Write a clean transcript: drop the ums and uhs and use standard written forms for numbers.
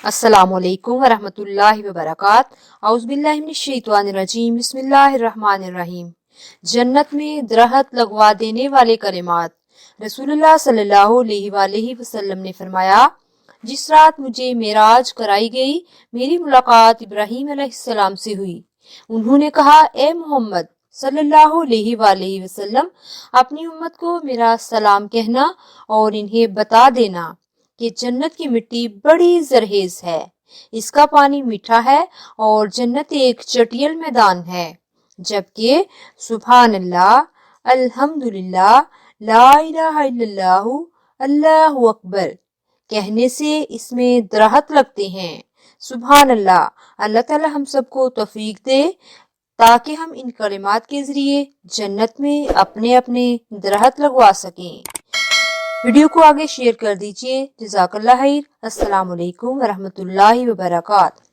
अस्सलामु अलैकुम वरहमतुल्लाहि वबरकातुहू औज़ुबिल्लाहि मिनश्शैतानिर्रजीम बिस्मिल्लाहिर्रहमानिर्रहीम। जन्नत में दरख्त लगवा देने वाले कलिमात। रसूलुल्लाह सल्लल्लाहु अलैहि वसल्लम ने फरमाया, जिस रात मुझे मेराज कराई गई, मेरी मुलाकात इब्राहीम अलैहिस्सलाम से हुई। उन्होंने कहा, ए मोहम्मद सल्लल्लाहु अलैहि वसल्लम, अपनी उम्मत को मेरा सलाम कहना और इन्हें बता देना कि जन्नत की मिट्टी बड़ी जरहेज है, इसका पानी मीठा है और जन्नत एक चटियल मैदान है। जबकि सुभान अल्लाह, अल्हम्दुलिल्लाह, ला इलाहा इल्लल्लाहु, अल्लाहु अकबर कहने से इसमें दरख्त लगते हैं। सुभान अल्लाह। अल्लाह ताला हम सबको तौफीक दे ताकि हम इन कलिमात के जरिए जन्नत में अपने अपने दरख्त लगवा सकें। वीडियो को आगे शेयर कर दीजिए। जज़ाकल्लाह खैर। अस्सलामु अलैकुम वरहमतुल्लाहि वबरकातुहू।